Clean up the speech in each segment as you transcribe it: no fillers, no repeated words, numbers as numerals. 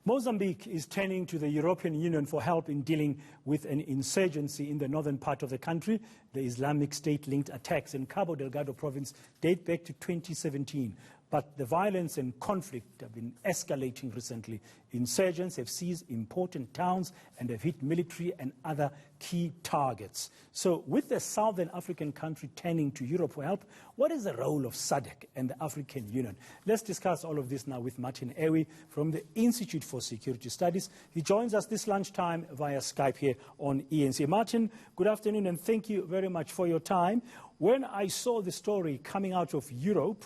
Mozambique is turning to the European Union for help in dealing with an insurgency in the northern part of the country. The Islamic State-linked attacks in Cabo Delgado province date back to 2017. But the violence and conflict have been escalating recently. Insurgents have seized important towns and have hit military and other key targets. So with the southern African country turning to Europe for help, what is the role of SADC and the African Union? Let's discuss all of this now with Martin Ewi from the Institute for Security Studies. He joins us this lunchtime via Skype here on ENC. Martin, good afternoon and thank you very much for your time. When I saw the story coming out of Europe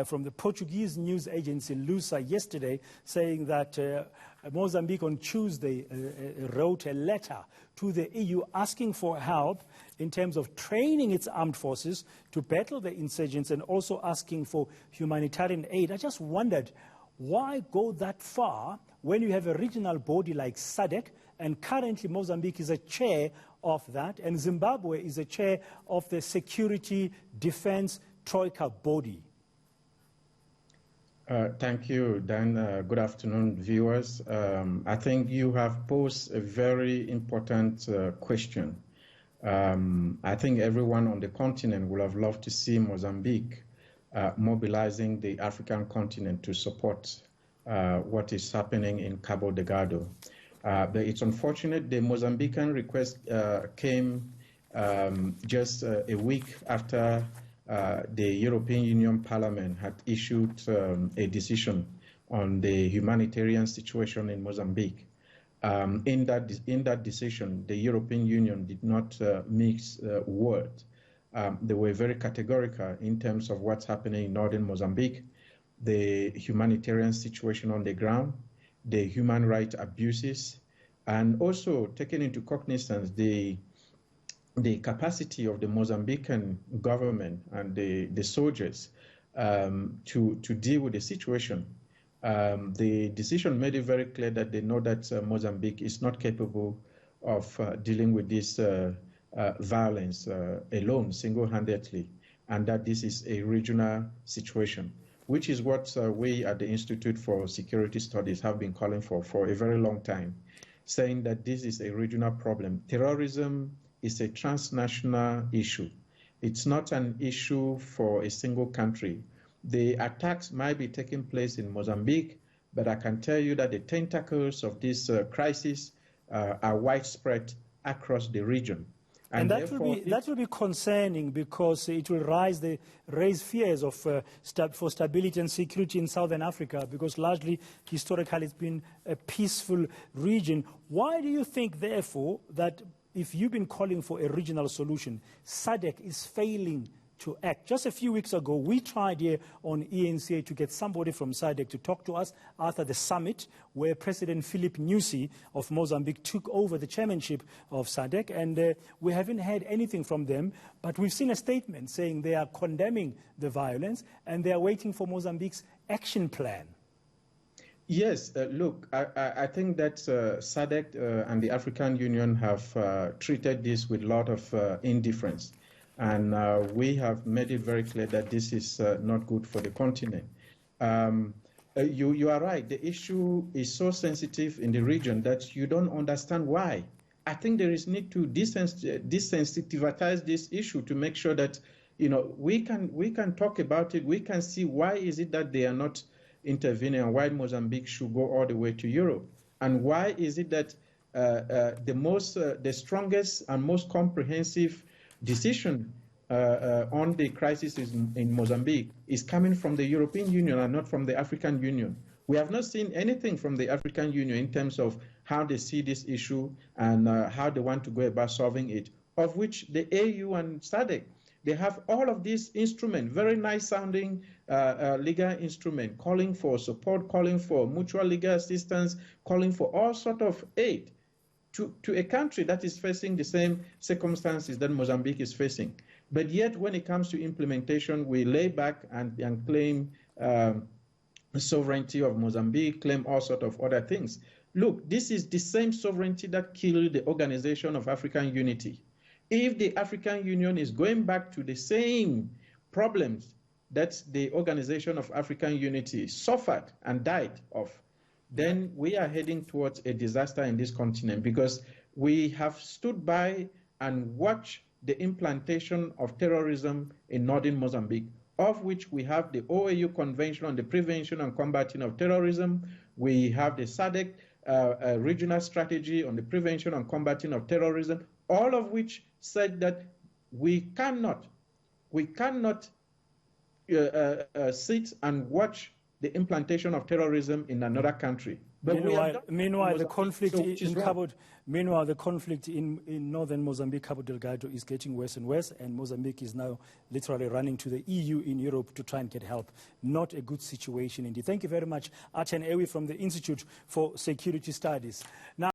from the Portuguese news agency Lusa yesterday saying that Mozambique on Tuesday wrote a letter to the EU asking for help in terms of training its armed forces to battle the insurgents and also asking for humanitarian aid, I just wondered, why go that far when you have a regional body like SADC, and currently Mozambique is a chair of that, and Zimbabwe is a chair of the Security Defense Troika body? Thank you, Dan. Good afternoon, viewers. I think you have posed a very important question. I think everyone on the continent would have loved to see Mozambique mobilizing the African continent to support what is happening in Cabo Delgado. But it's unfortunate the Mozambican request came just a week after the European Union Parliament had issued a decision on the humanitarian situation in Mozambique. In that decision, the European Union did not mix words. They were very categorical in terms of what's happening in northern Mozambique, the humanitarian situation on the ground, the human rights abuses, and also taking into cognizance the capacity of the Mozambican government and the soldiers to deal with the situation. The decision made it very clear that they know that Mozambique is not capable of dealing with this violence alone, single-handedly, and that this is a regional situation, which is what we at the Institute for Security Studies have been calling for a very long time, saying that this is a regional problem. Terrorism is a transnational issue. It's not an issue for a single country. The attacks might be taking place in Mozambique, but I can tell you that the tentacles of this crisis are widespread across the region. And that will be concerning because it will raise fears of for stability and security in Southern Africa, because largely, historically, it's been a peaceful region. Why do you think, therefore, that if you've been calling for a regional solution, SADC is failing to act? Just a few weeks ago, we tried here on ENCA to get somebody from SADC to talk to us after the summit where President Philip Nyusi of Mozambique took over the chairmanship of SADC, and we haven't heard anything from them, but we've seen a statement saying they are condemning the violence and they are waiting for Mozambique's action plan. Yes, look, I think that SADC and the African Union have treated this with a lot of indifference. And we have made it very clear that this is not good for the continent. You are right. The issue is so sensitive in the region that you don't understand why. I think there is need to desensitivize this issue to make sure that we can talk about it. We can see why is it that they are not intervening and why Mozambique should go all the way to Europe, and why is it that the strongest and most comprehensive decision on the crisis in Mozambique is coming from the European Union and not from the African Union. We have not seen anything from the African Union in terms of how they see this issue and how they want to go about solving it, of which the AU and SADC, they have all of these instruments, very nice sounding legal instrument, calling for support, calling for mutual legal assistance, calling for all sort of aid to a country that is facing the same circumstances that Mozambique is facing. But yet, when it comes to implementation, we lay back and claim sovereignty of Mozambique, claim all sorts of other things. Look, this is the same sovereignty that killed the Organization of African Unity. If the African Union is going back to the same problems that the Organization of African Unity suffered and died of, then we are heading towards a disaster in this continent, because we have stood by and watched the implantation of terrorism in northern Mozambique, of which we have the OAU Convention on the Prevention and Combating of Terrorism. We have the SADC regional strategy on the prevention and combating of terrorism, all of which said that we cannot sit and watch the implantation of terrorism in another country. But meanwhile, the conflict in northern Mozambique, Cabo Delgado, is getting worse and worse, and Mozambique is now literally running to the EU in Europe to try and get help. Not a good situation indeed. Thank you very much, Martin Ewi from the Institute for Security Studies. Now,